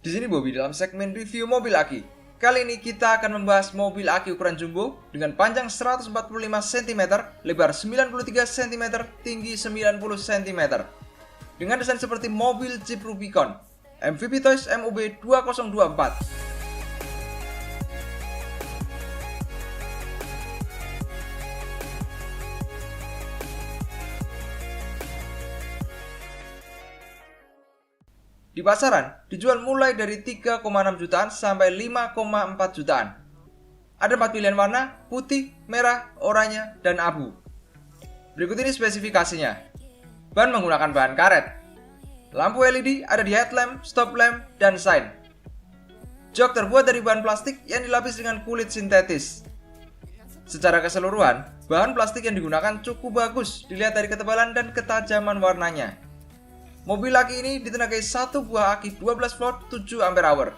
Di sini Bobby dalam segmen review mobil Aki. Kali ini kita akan membahas mobil Aki ukuran jumbo dengan panjang 145 cm, lebar 93 cm, tinggi 90 cm. Dengan desain seperti mobil Jeep Rubicon, MVP Toys MOB 2024. Di pasaran, dijual mulai dari 3,6 jutaan sampai 5,4 jutaan. Ada 4 pilihan warna, putih, merah, oranye, dan abu. Berikut ini spesifikasinya. Ban menggunakan bahan karet. Lampu LED ada di headlamp, stop lamp, dan sign. Jok terbuat dari bahan plastik yang dilapis dengan kulit sintetis. Secara keseluruhan, bahan plastik yang digunakan cukup bagus dilihat dari ketebalan dan ketajaman warnanya. Mobil Aki ini ditenagai satu buah aki 12 volt 7 ampere hour.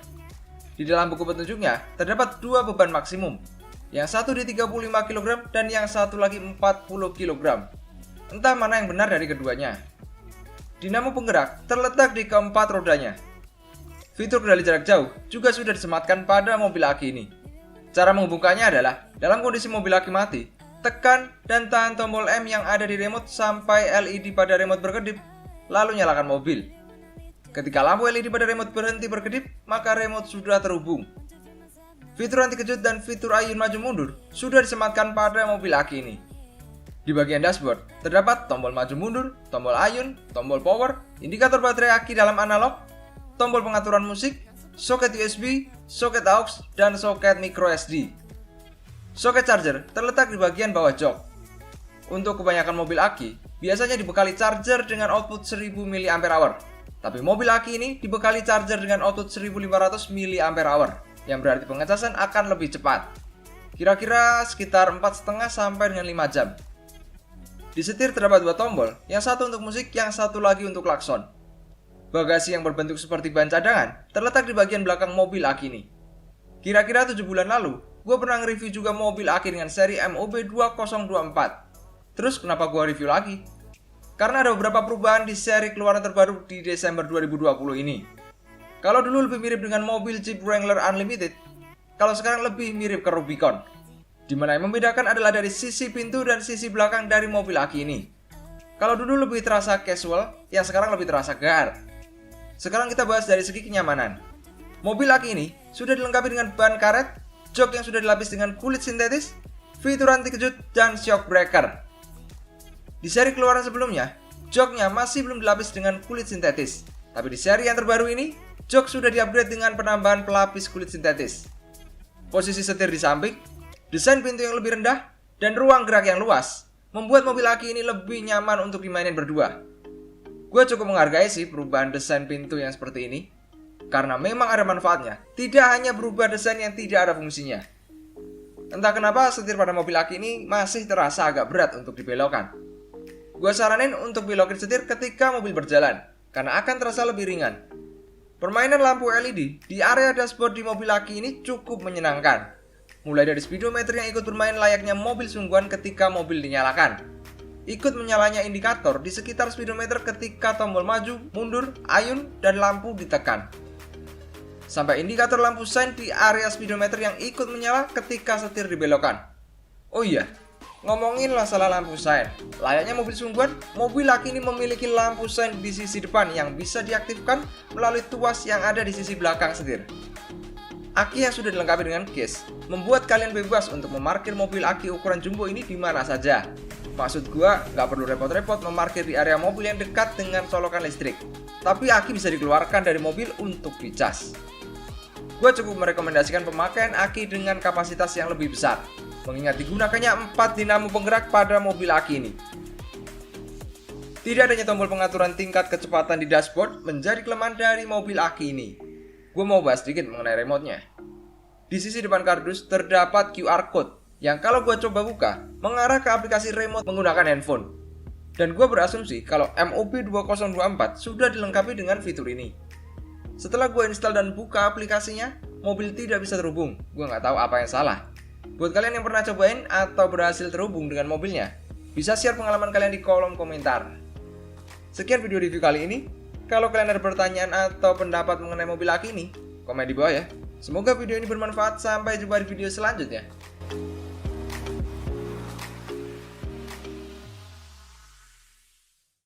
Di dalam buku petunjuknya terdapat dua beban maksimum. Yang satu di 35 kg dan yang satu lagi 40 kg. Entah mana yang benar dari keduanya. Dinamo penggerak terletak di keempat rodanya. Fitur kendali jarak jauh juga sudah disematkan pada mobil Aki ini. Cara menghubungkannya adalah dalam kondisi mobil Aki mati, tekan dan tahan tombol M yang ada di remote sampai LED pada remote berkedip, lalu nyalakan mobil. Ketika lampu LED pada remote berhenti berkedip, maka remote sudah terhubung. Fitur anti kejut dan fitur ayun maju mundur sudah disematkan pada mobil Aki ini. Di bagian dashboard, terdapat tombol maju mundur, tombol ayun, tombol power, indikator baterai Aki dalam analog, tombol pengaturan musik, soket USB, soket aux, dan soket micro SD. Soket charger terletak di bagian bawah jok. Untuk kebanyakan mobil Aki, biasanya dibekali charger dengan output 1000 mAh. Tapi mobil Aki ini dibekali charger dengan output 1500 mAh, yang berarti pengecasan akan lebih cepat. Kira-kira sekitar 4,5 sampai dengan 5 jam. Di setir terdapat dua tombol, yang satu untuk musik, yang satu lagi untuk klakson. Bagasi yang berbentuk seperti ban cadangan terletak di bagian belakang mobil Aki ini. Kira-kira 7 bulan lalu, gue pernah nge-review juga mobil Aki dengan seri MOB 2024. Terus kenapa gua review lagi? Karena ada beberapa perubahan di seri keluaran terbaru di Desember 2020 ini. Kalau dulu lebih mirip dengan mobil Jeep Wrangler Unlimited, kalau sekarang lebih mirip ke Rubicon. Dimana yang membedakan adalah dari sisi pintu dan sisi belakang dari mobil Aki ini. Kalau dulu lebih terasa casual, yang sekarang lebih terasa gahar. Sekarang kita bahas dari segi kenyamanan. Mobil Aki ini sudah dilengkapi dengan ban karet, jok yang sudah dilapis dengan kulit sintetis, fitur anti kejut, dan shock breaker. Di seri keluaran sebelumnya, joknya masih belum dilapis dengan kulit sintetis. Tapi di seri yang terbaru ini, jok sudah di-upgrade dengan penambahan pelapis kulit sintetis. Posisi setir di samping, desain pintu yang lebih rendah, dan ruang gerak yang luas membuat mobil Aki ini lebih nyaman untuk dimainin berdua. Gue cukup menghargai sih perubahan desain pintu yang seperti ini, karena memang ada manfaatnya, tidak hanya berubah desain yang tidak ada fungsinya. Entah kenapa setir pada mobil Aki ini masih terasa agak berat untuk dibelokkan. Gua saranin untuk belokin setir ketika mobil berjalan, karena akan terasa lebih ringan. Permainan lampu LED di area dashboard di mobil Aki ini cukup menyenangkan. Mulai dari speedometer yang ikut bermain layaknya mobil sungguhan ketika mobil dinyalakan. Ikut menyalanya indikator di sekitar speedometer ketika tombol maju, mundur, ayun, dan lampu ditekan. Sampai indikator lampu sign di area speedometer yang ikut menyala ketika setir dibelokkan. Oh iya, ngomongin masalah lampu sign, layaknya mobil sungguhan, mobil Aki ini memiliki lampu sign di sisi depan yang bisa diaktifkan melalui tuas yang ada di sisi belakang setir. Aki yang sudah dilengkapi dengan case membuat kalian bebas untuk memarkir mobil Aki ukuran jumbo ini di mana saja. Maksud gua, nggak perlu repot-repot memarkir di area mobil yang dekat dengan colokan listrik. Tapi Aki bisa dikeluarkan dari mobil untuk dicas. Gua cukup merekomendasikan pemakaian Aki dengan kapasitas yang lebih besar, mengingat digunakannya 4 dinamo penggerak pada mobil Aki ini. Tidak adanya tombol pengaturan tingkat kecepatan di dashboard menjadi kelemahan dari mobil Aki ini. Gue mau bahas sedikit mengenai remote-nya. Di sisi depan kardus terdapat QR code yang kalau gue coba buka mengarah ke aplikasi remote menggunakan handphone. Dan gue berasumsi kalau MOB 2024 sudah dilengkapi dengan fitur ini. Setelah gue install dan buka aplikasinya, mobil tidak bisa terhubung. Gue nggak tahu apa yang salah. Buat kalian yang pernah cobain atau berhasil terhubung dengan mobilnya, bisa share pengalaman kalian di kolom komentar. Sekian video review kali ini. Kalau kalian ada pertanyaan atau pendapat mengenai mobil aki ini, komen di bawah ya. Semoga video ini bermanfaat. Sampai jumpa di video selanjutnya.